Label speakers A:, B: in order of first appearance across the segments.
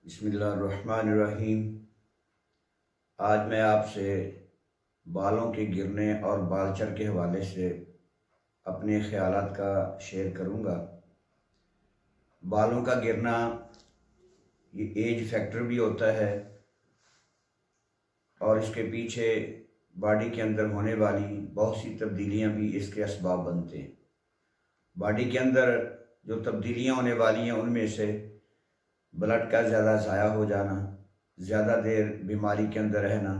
A: بسم اللہ الرحمن الرحیم۔ آج میں آپ سے بالوں کے گرنے اور بالچر کے حوالے سے اپنے خیالات کا شیئر کروں گا۔ بالوں کا گرنا یہ ایج فیکٹر بھی ہوتا ہے اور اس کے پیچھے باڈی کے اندر ہونے والی بہت سی تبدیلیاں بھی اس کے اسباب بنتے ہیں۔ باڈی کے اندر جو تبدیلیاں ہونے والی ہیں ان میں سے بلڈ کا زیادہ ضائع ہو جانا، زیادہ دیر بیماری کے اندر رہنا،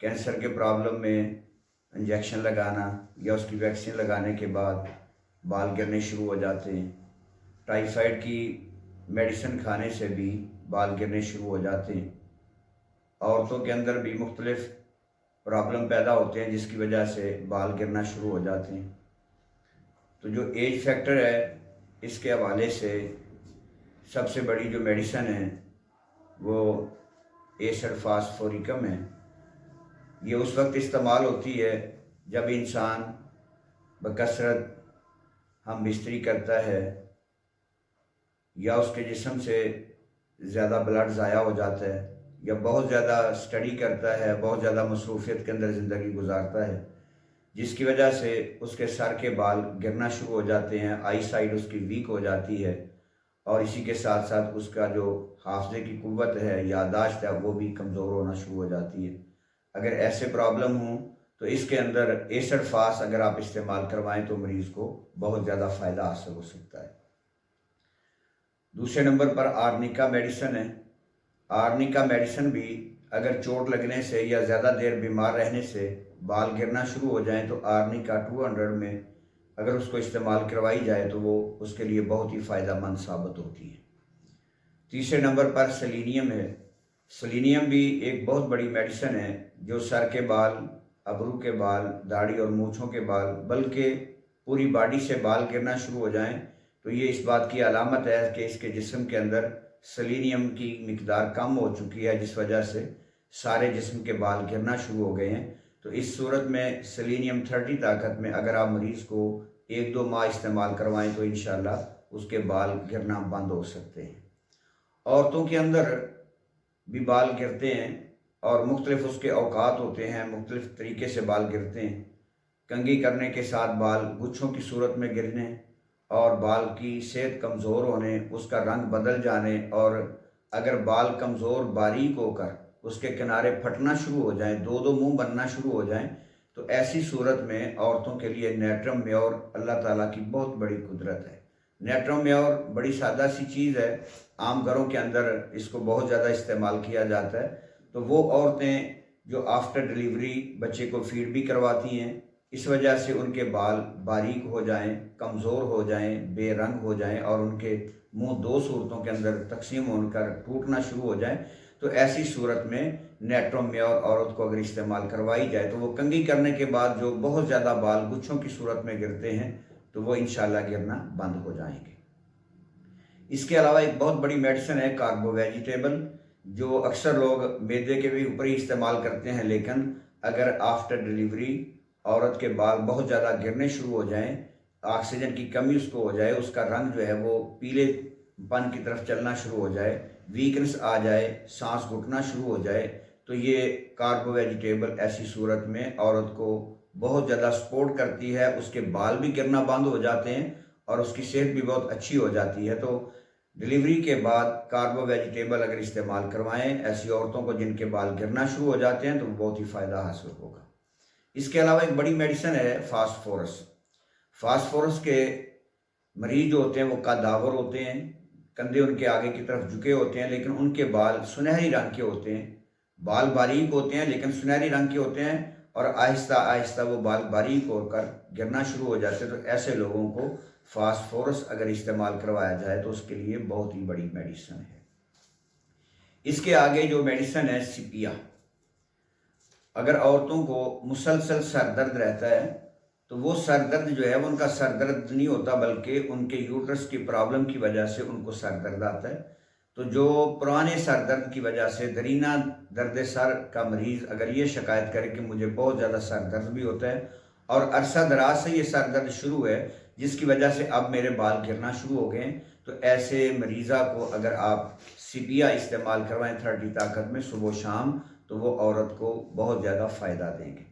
A: کینسر کے پرابلم میں انجیکشن لگانا یا اس کی ویکسین لگانے کے بعد بال گرنے شروع ہو جاتے ہیں، ٹائیفائڈ کی میڈیسن کھانے سے بھی بال گرنے شروع ہو جاتے ہیں، عورتوں کے اندر بھی مختلف پرابلم پیدا ہوتے ہیں جس کی وجہ سے بال گرنا شروع ہو جاتے ہیں۔ تو جو ایج فیکٹر ہے اس کے حوالے سے سب سے بڑی جو میڈیسن ہے وہ ایسڈ فاسفوریکم ہے۔ یہ اس وقت استعمال ہوتی ہے جب انسان بکثرت ہم بستری کرتا ہے یا اس کے جسم سے زیادہ بلڈ ضائع ہو جاتا ہے یا بہت زیادہ اسٹڈی کرتا ہے، بہت زیادہ مصروفیت کے اندر زندگی گزارتا ہے، جس کی وجہ سے اس کے سر کے بال گرنا شروع ہو جاتے ہیں، آئی سائٹ اس کی ویک ہو جاتی ہے اور اسی کے ساتھ ساتھ اس کا جو حافظے کی قوت ہے، یادداشت ہے، وہ بھی کمزور ہونا شروع ہو جاتی ہے۔ اگر ایسے پرابلم ہوں تو اس کے اندر ایسڈ فاس اگر آپ استعمال کروائیں تو مریض کو بہت زیادہ فائدہ حاصل ہو سکتا ہے۔ دوسرے نمبر پر آرنیکا میڈیسن ہے۔ آرنیکا میڈیسن بھی اگر چوٹ لگنے سے یا زیادہ دیر بیمار رہنے سے بال گرنا شروع ہو جائیں تو آرنیکا 200 میں اگر اس کو استعمال کروائی جائے تو وہ اس کے لیے بہت ہی فائدہ مند ثابت ہوتی ہے۔ تیسرے نمبر پر سیلینیم ہے۔ سیلینیم بھی ایک بہت بڑی میڈیسن ہے جو سر کے بال، ابرو کے بال، داڑھی اور مونچھوں کے بال بلکہ پوری باڈی سے بال گرنا شروع ہو جائیں تو یہ اس بات کی علامت ہے کہ اس کے جسم کے اندر سیلینیم کی مقدار کم ہو چکی ہے، جس وجہ سے سارے جسم کے بال گرنا شروع ہو گئے ہیں۔ تو اس صورت میں سیلینیم 30 طاقت میں اگر آپ مریض کو 1-2 ماہ استعمال کروائیں تو انشاءاللہ اس کے بال گرنا بند ہو سکتے ہیں۔ عورتوں کے اندر بھی بال گرتے ہیں اور مختلف اس کے اوقات ہوتے ہیں، مختلف طریقے سے بال گرتے ہیں۔ کنگھی کرنے کے ساتھ بال گچھوں کی صورت میں گرنے اور بال کی صحت کمزور ہونے، اس کا رنگ بدل جانے، اور اگر بال کمزور باریک ہو کر اس کے کنارے پھٹنا شروع ہو جائیں، دو منہ بننا شروع ہو جائیں، تو ایسی صورت میں عورتوں کے لیے نیٹرم میور اللہ تعالیٰ کی بہت بڑی قدرت ہے۔ نیٹرم میور بڑی سادہ سی چیز ہے، عام گھروں کے اندر اس کو بہت زیادہ استعمال کیا جاتا ہے۔ تو وہ عورتیں جو آفٹر ڈیلیوری بچے کو فیڈ بھی کرواتی ہیں، اس وجہ سے ان کے بال باریک ہو جائیں، کمزور ہو جائیں، بے رنگ ہو جائیں اور ان کے منہ 2 صورتوں کے اندر تقسیم ہو کر ٹوٹنا شروع ہو جائیں، تو ایسی صورت میں نیٹرم میور عورت کو اگر استعمال کروائی جائے تو وہ کنگھی کرنے کے بعد جو بہت زیادہ بال گچھوں کی صورت میں گرتے ہیں تو وہ انشاءاللہ گرنا بند ہو جائیں گے۔ اس کے علاوہ ایک بہت بڑی میڈیسن ہے کاربو ویجیٹیبل، جو اکثر لوگ معدے کے بھی اوپر ہی استعمال کرتے ہیں، لیکن اگر آفٹر ڈیلیوری عورت کے بال بہت زیادہ گرنے شروع ہو جائیں، آکسیجن کی کمی اس کو ہو جائے، اس کا رنگ جو ہے وہ پیلے پن کی طرف چلنا شروع ہو جائے، ویکنس آ جائے، سانس گھٹنا شروع ہو جائے، تو یہ کاربو ویجیٹیبل ایسی صورت میں عورت کو بہت زیادہ سپورٹ کرتی ہے، اس کے بال بھی گرنا بند ہو جاتے ہیں اور اس کی صحت بھی بہت اچھی ہو جاتی ہے۔ تو ڈیلیوری کے بعد کاربو ویجیٹیبل اگر استعمال کروائیں ایسی عورتوں کو جن کے بال گرنا شروع ہو جاتے ہیں تو بہت ہی فائدہ حاصل ہوگا۔ اس کے علاوہ ایک بڑی میڈیسن ہے فاسفورس۔ فاسفورس کے مریض جو ہوتے ہیں وہ قداور ہوتے ہیں، کندھے ان کے آگے کی طرف جھکے ہوتے ہیں، لیکن ان کے بال سنہری رنگ کے ہوتے ہیں، بال باریک ہوتے ہیں لیکن سنہری رنگ کے ہوتے ہیں اور آہستہ آہستہ وہ بال باریک ہو کر گرنا شروع ہو جاتے ہیں۔ تو ایسے لوگوں کو فاسفورس اگر استعمال کروایا جائے تو اس کے لیے بہت ہی بڑی میڈیسن ہے۔ اس کے آگے جو میڈیسن ہے سپیا۔ اگر عورتوں کو مسلسل سر درد رہتا ہے تو وہ سر درد جو ہے وہ ان کا سر درد نہیں ہوتا بلکہ ان کے یوٹرس کی پرابلم کی وجہ سے ان کو سر درد آتا ہے۔ تو جو پرانے سر درد کی وجہ سے درینہ درد سر کا مریض اگر یہ شکایت کرے کہ مجھے بہت زیادہ سر درد بھی ہوتا ہے اور عرصہ دراز سے یہ سر درد شروع ہے جس کی وجہ سے اب میرے بال گرنا شروع ہو گئے ہیں، تو ایسے مریضہ کو اگر آپ سپیا استعمال کروائیں 30 طاقت میں صبح و شام تو وہ عورت کو بہت زیادہ فائدہ دیں گے۔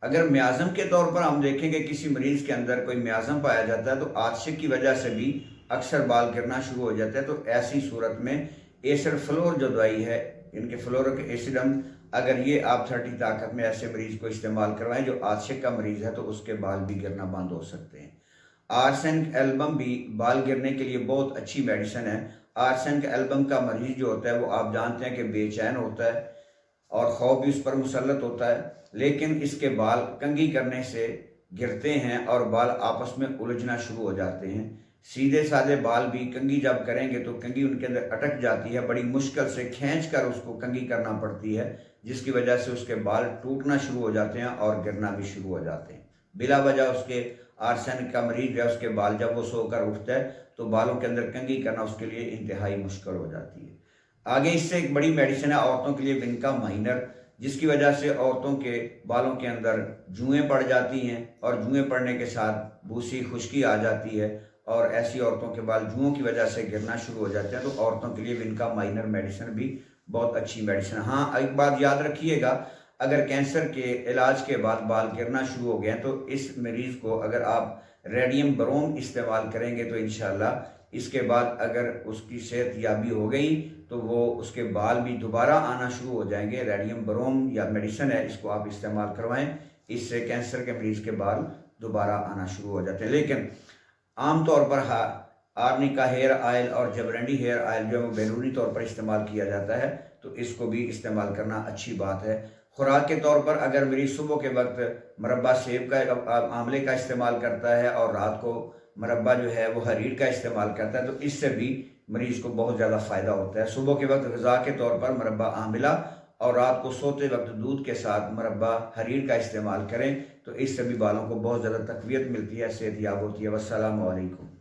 A: اگر میازم کے طور پر ہم دیکھیں کہ کسی مریض کے اندر کوئی میازم پایا جاتا ہے تو آتشک کی وجہ سے بھی اکثر بال گرنا شروع ہو جاتا ہے، تو ایسی صورت میں ایسڈ فلور جو دوائی ہے، ان کے فلورک ایسڈم، اگر یہ آپ 30 طاقت میں ایسے مریض کو استعمال کروائیں جو آتشک کا مریض ہے تو اس کے بال بھی گرنا بند ہو سکتے ہیں۔ آرسینک ایلبم بھی بال گرنے کے لیے بہت اچھی میڈیسن ہے۔ آرسینک ایلبم کا مریض جو ہوتا ہے وہ آپ جانتے ہیں کہ بے چین ہوتا ہے اور خوف بھی اس پر مسلط ہوتا ہے، لیکن اس کے بال کنگھی کرنے سے گرتے ہیں اور بال آپس میں الجھنا شروع ہو جاتے ہیں۔ سیدھے سادھے بال بھی کنگھی جب کریں گے تو کنگھی ان کے اندر اٹک جاتی ہے، بڑی مشکل سے کھینچ کر اس کو کنگھی کرنا پڑتی ہے، جس کی وجہ سے اس کے بال ٹوٹنا شروع ہو جاتے ہیں اور گرنا بھی شروع ہو جاتے ہیں۔ بلا وجہ اس کے آرسینک کا مریض ہے، اس کے بال جب وہ سو کر اٹھتا ہے تو بالوں کے اندر کنگھی کرنا اس کے لیے انتہائی مشکل ہو جاتی ہے۔ آگے اس سے ایک بڑی میڈیسن ہے عورتوں کے لیے ونکا مائنر، جس کی وجہ سے عورتوں کے بالوں کے اندر جوئیں پڑ جاتی ہیں اور جوئیں پڑنے کے ساتھ بوسی خشکی آ جاتی ہے اور ایسی عورتوں کے بال جوؤں کی وجہ سے گرنا شروع ہو جاتے ہیں، تو عورتوں کے لیے ونکا مائنر میڈیسن بھی بہت اچھی میڈیسن ہے۔ ہاں ایک بات یاد رکھیے گا، اگر کینسر کے علاج کے بعد بال گرنا شروع ہو گئے ہیں تو اس مریض کو اگر آپ ریڈیم بروم استعمال کریں گے تو انشاءاللہ اس کے بعد اگر اس کی صحت یابی ہو گئی تو وہ اس کے بال بھی دوبارہ آنا شروع ہو جائیں گے۔ ریڈیم بروم یا میڈیسن ہے، اس کو آپ استعمال کروائیں، اس سے کینسر کے مریض کے بال دوبارہ آنا شروع ہو جاتے ہیں۔ لیکن عام طور پر آرنیکا ہیئر آئل اور جبرنڈی ہیئر آئل جو ہے وہ بیرونی طور پر استعمال کیا جاتا ہے، تو اس کو بھی استعمال کرنا اچھی بات ہے۔ خوراک کے طور پر اگر مریض صبح کے وقت مربع سیب کا آملے کا استعمال کرتا ہے اور رات کو مربع جو ہے وہ حریر کا استعمال کرتا ہے تو اس سے بھی مریض کو بہت زیادہ فائدہ ہوتا ہے۔ صبح کے وقت غذا کے طور پر مربع آملہ اور رات کو سوتے وقت دودھ کے ساتھ مربع حریر کا استعمال کریں تو اس سے بھی بالوں کو بہت زیادہ تقویت ملتی ہے، صحت یاب ہوتی ہے۔ والسلام علیکم۔